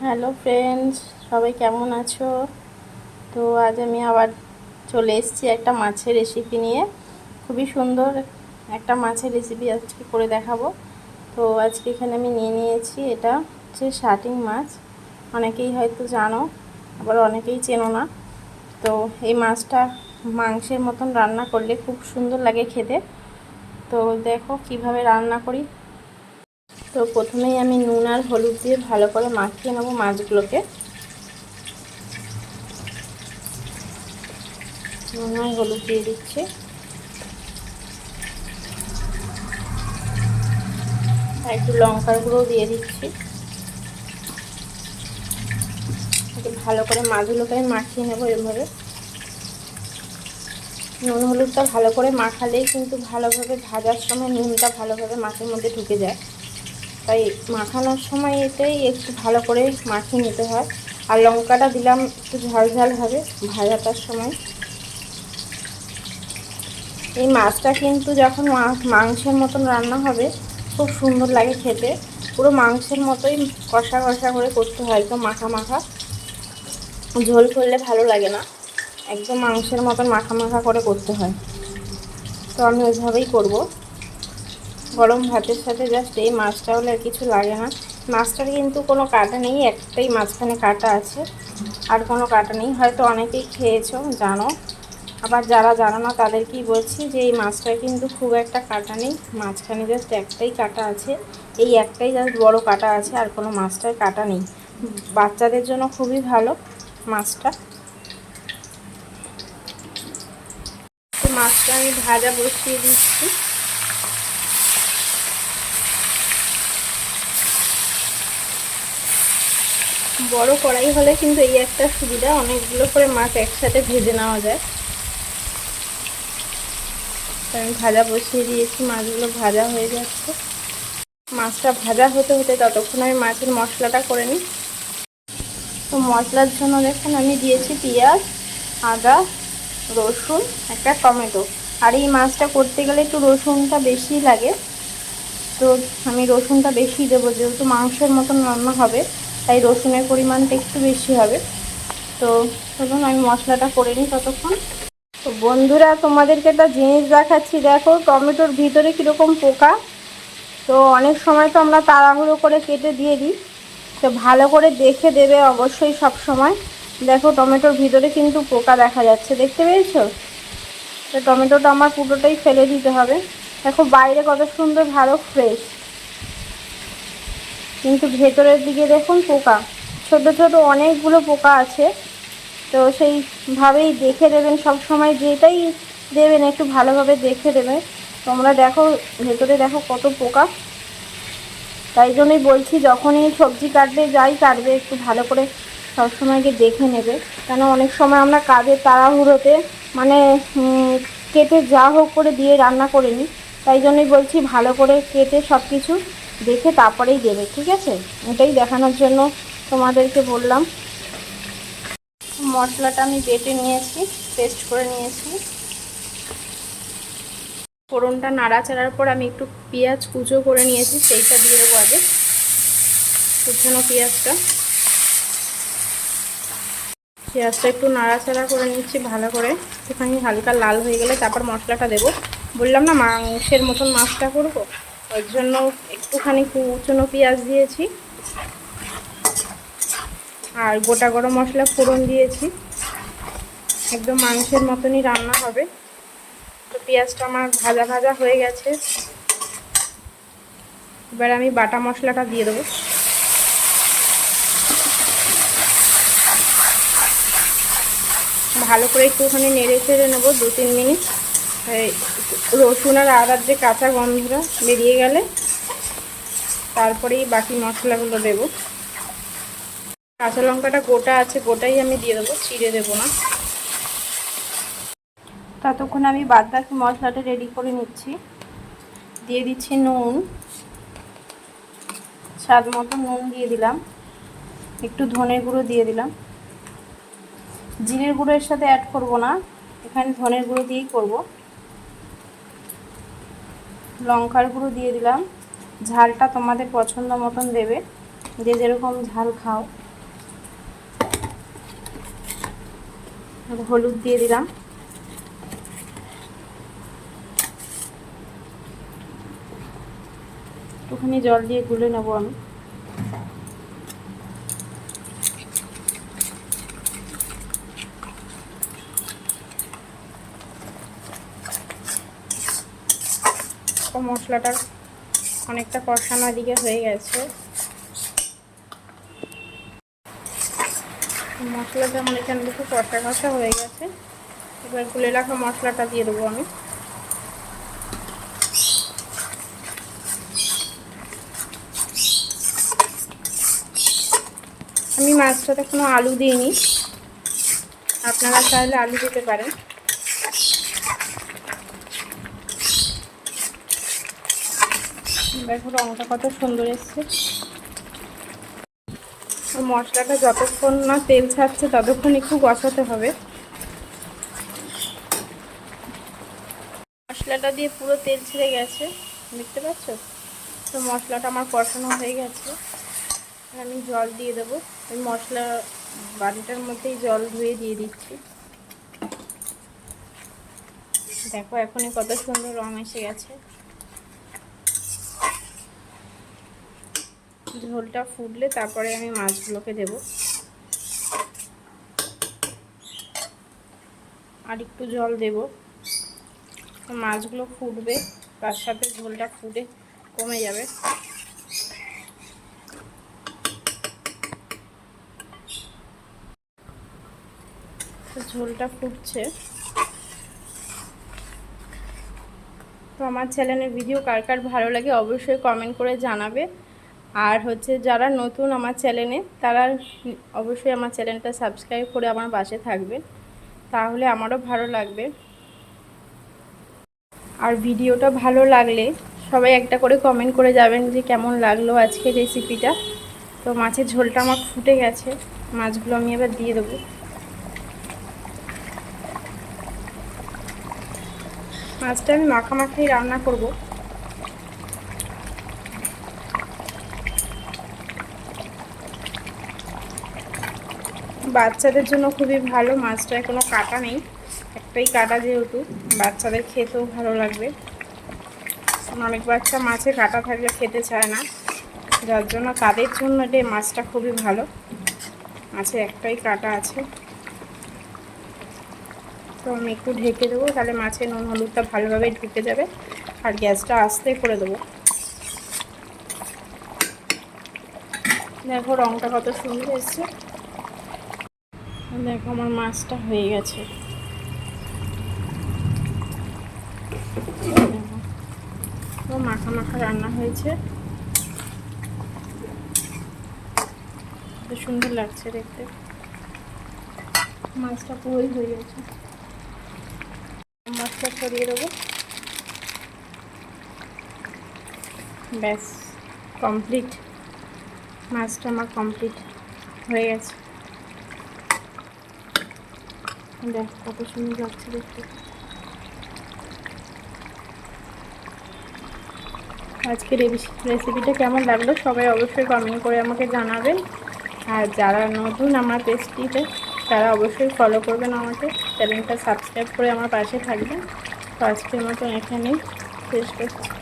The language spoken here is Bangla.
হ্যালো ফ্রেন্ডস, সবাই কেমন আছো? তো আজ আমি আবার চলে এসেছি একটা মাছের রেসিপি নিয়ে। খুবই সুন্দর একটা মাছের রেসিপি আজকে করে দেখাবো। তো আজকে এখানে আমি নিয়ে নিয়েছি, এটা হচ্ছে শাটিং মাছ। অনেকেই হয়তো জানো, আবার অনেকেই চেনো না। তো এই মাছটা মাংসের মতন রান্না করলে খুব সুন্দর লাগে খেতে। তো দেখো কিভাবে রান্না করি। তো প্রথমেই আমি নুন আর হলুদ দিয়ে ভালো করে মাখিয়ে নেবো মাছগুলোকে। নুন আর হলুদ দিয়ে দিচ্ছি, আর একটু লঙ্কার গুঁড়ো দিয়ে দিচ্ছি। একটু ভালো করে মাছগুলোকে আমি মাখিয়ে নেবো এভাবে। নুন হলুদটা ভালো করে মাখালেই কিন্তু ভালোভাবে ভাজার সময় নুনটা ভালোভাবে মাছের মধ্যে ঢুকে যায়। তাই মাখানোর সময় এটাই একটু ভালো করে মাখিয়ে নিতে হয়। আর লঙ্কাটা দিলাম একটু ঝাল ঝাল হবে ভাজাটার সময়। এই মাছটা কিন্তু যখন মাংসের মতন রান্না হবে খুব সুন্দর লাগে খেতে। পুরো মাংসের মতোই কষা কষা করে করতে হয়, একদম মাখা মাখা। ঝোল করলে ভালো লাগে না, একদম মাংসের মতন মাখা মাখা করে করতে হয়। তো আমি ওইভাবেই করব। গরম ভাতের সাথে জাস্ট এই মাছটা হলে আর কিছু লাগে না। মাছটার কিন্তু কোনো কাটা নেই, একটাই মাঝখানে কাটা আছে, আর কোনো কাটা নেই। হয়তো অনেকেই খেয়েছো, জানো। আবার যারা জানো না তাদেরকেই বলছি যে এই মাছটার কিন্তু খুব একটা কাটা নেই, মাঝখানে জাস্ট একটাই কাটা আছে। এই একটাই জাস্ট বড় কাটা আছে, আর কোনো মাছটার কাটা নেই। বাচ্চাদের জন্য খুবই ভালো মাছটা। তো মাছটা আমি ভাজা বসিয়ে দিচ্ছি। বড় কড়াই হলে কিন্তু এই একটা সুবিধা, অনেকগুলো করে মাছ একসাথে ভেজে নেওয়া যায়। আমি ভাজা বসিয়ে দিয়েছি, মাছগুলো ভাজা হয়ে যাচ্ছে। মাছটা ভাজা হতে হতে ততক্ষণ আমি মাছের মশলাটা করে নিই। তো মশলার জন্য দেখুন আমি দিয়েছি পেঁয়াজ, আদা, রসুন, একটা টমেটো। আর এই মাছটা করতে গেলে একটু রসুনটা বেশি লাগে, তো আমি রসুনটা বেশি দেবো, যেহেতু মাংসের মতন রান্না হবে তাই রসুনের পরিমাণটা একটু বেশি হবে। তো চলুন আমি মশলাটা করে নিই ততক্ষণ। তো বন্ধুরা, তোমাদেরকে একটা জিনিস দেখাচ্ছি, দেখো টমেটোর ভিতরে কীরকম পোকা। তো অনেক সময় তো আমরা তাড়াহুড়ো করে কেটে দিয়ে দিই, তো ভালো করে দেখে দেবে অবশ্যই সব সময়। দেখো টমেটোর ভিতরে কিন্তু পোকা দেখা যাচ্ছে, দেখতে পেয়েছো? তো টমেটোটা আমার পুরোটাই ফেলে দিতে হবে। দেখো বাইরে কত সুন্দর ভালো ফ্রেশ, কিন্তু ভেতরের দিকে দেখুন পোকা, ছোট ছোট অনেকগুলো পোকা আছে। তো সেইভাবেই দেখে দেবেন সব সময়, যেটাই দেবেন একটু ভালোভাবে দেখে দেবে। তোমরা দেখো ভেতরে দেখো কত পোকা। তাই জন্যই বলছি যখনই সবজি কাটবে একটু ভালো করে সবসময় গিয়ে দেখে নেবে। কেন অনেক সময় আমরা কাজের তাড়াহুড়োতে মানে কেটে যা হোক করে দিয়ে রান্না করে নিই। তাই জন্যই বলছি ভালো করে কেটে সব কিছু দেখে তারপরেই দেবে, ঠিক আছে? এটাই দেখানোর জন্য তোমাদেরকে বললাম। মশলাটা আমি বেটে নিয়েছি, পেস্ট করে নিয়েছি। ফোড়নটা নাড়াচাড়ার পর আমি একটু পেঁয়াজ কুচো করে নিয়েছি, সেইটা দিয়ে দেবো আগে। কুচনো পেঁয়াজটা একটু নাড়াচাড়া করে নিচ্ছি ভালো করে, একটুখানি হালকা লাল হয়ে গেলে তারপর মশলাটা দেবো। বললাম না মাংসের মতন মাছটা করবো, ওই জন্য একটুখানি কুচনো পেঁয়াজ দিয়েছি, আর গোটা গরম মশলা ফোড়ন দিয়েছি। একদম মাংসের মতনই রান্না হবে। তো পেঁয়াজটা আমার ভাজা ভাজা হয়ে গেছে, এবার আমি বাটা মশলাটা দিয়ে দেবো। ভালো করে একটুখানি নেড়ে চেড়ে নেবো 2-3 মিনিট। রসুন আর আদার যে কাঁচা গন্ধটা বেরিয়ে গেলে তারপরেই বাকি মশলাগুলো দেবো। কাঁচা লঙ্কাটা গোটা আছে, গোটাই আমি দিয়ে দেবো, চিড়ে দেবো না। ততক্ষণ আমি বাদ বাকি মশলাটা রেডি করে নিচ্ছি। দিয়ে দিচ্ছি নুন, স্বাদ মতো নুন দিয়ে দিলাম। একটু ধনের গুঁড়ো দিয়ে দিলাম। জিরের গুঁড়ো এর সাথে অ্যাড করব না, এখানে ধনের গুঁড়ো দিয়েই করব। লঙ্কার গুঁড়ো দিয়ে দিলাম। ঝালটা তোমাদের পছন্দ মতন দেবে, যে যেরকম ঝাল খাও। আর হলুদ দিয়ে দিলাম। একটুখানি জল দিয়ে গুলে নেবো আমি। মশলাটা অনেকটা কষানো দিকে হয়ে গেছে। মশলাটা আমার এখানে দেখে কষা কষা হয়ে গেছে। এবার গুলে রাখা মশলাটা দিয়ে দেবো আমি। আমি মাছটাতে কোনো আলু দিইনি, আপনারা চাইলে আলু দিতে পারেন। দেখো রঙটা কত সুন্দর এসছে। মশলাটা যতক্ষণ না তেল ছাড়ছে ততক্ষণ একটু কষাতে হবে। মশলাটা দিয়ে পুরো তেল ছেড়ে গেছে, দেখতে পাচ্ছ তো। মশলাটা আমার কষানো হয়ে গেছে। আমি জল দিয়ে দেবো। ওই মশলা বাটিটার মধ্যেই জল ধুয়ে দিয়ে দিচ্ছি। দেখো এখনই কত সুন্দর রং এসে গেছে। ঝোলটা ফুটলে তারপরে আমি মাছগুলোকে দেব। আর একটু জল দেব, মাছগুলো ফুটবে, তার সাথে ঝোলটা ফুটে কমে যাবে। ঝোলটা ফুটছে। তো আমার চ্যানেলের ভিডিও কার কার ভালো লাগে অবশ্যই কমেন্ট করে জানাবে। আর হচ্ছে যারা নতুন আমার চ্যানেলে, তারা অবশ্যই আমার চ্যানেলটা সাবস্ক্রাইব করে আমার পাশে থাকবে, তাহলে আমারও ভালো লাগবে। আর ভিডিওটা ভালো লাগলে সবাই একটা করে কমেন্ট করে যাবেন যে কেমন লাগলো আজকের রেসিপিটা। তো মাছের ঝোলটা আমার ফুটে গেছে, মাছগুলো আমি এবার দিয়ে দেবো। মাছটা আমি মাখামাখি রান্না করব। বাচ্চাদের জন্য খুবই ভালো, মাছটায় কোনো কাটা নেই, একটাই কাটা, যেহেতু বাচ্চাদের খেতেও ভালো লাগবে। অনেক বাচ্চা মাছে কাটা থাকলে খেতে চায় না, যার জন্য তাদের জন্য এই মাছটা খুবই ভালো। মাছে একটাই কাটা আছে। তো আমি একটু ঢেকে দেবো, তাহলে মাছে নুন হলুদটা ভালোভাবে ঢুকে যাবে। আর গ্যাসটা আস্তে করে দেবো। দেখো রঙটা কত সুন্দর এসছে। দেখো আমার মাছটা হয়ে গেছে। তো মাখা মাখা রান্না হয়েছে, খুব সুন্দর লাগছে দেখতে। মাছটা পুরোই হয়ে গেছে। মাছটা ছড়িয়ে দেবো, ব্যাস কমপ্লিট। মাছটা আমার কমপ্লিট হয়ে গেছে। দেখ কত সুন্দর লাগছে দেখতে। আজকের এই রেসিপিটা কেমন লাগলো সবাই অবশ্যই কমেন্ট করে আমাকে জানাবেন। আর যারা নতুন আমার পেজটিতে, তারা অবশ্যই ফলো করবেন আমাকে, চ্যানেলটা সাবস্ক্রাইব করে আমার পাশে থাকবেন। তো আজকের মতন এখানেই শেষ করছি।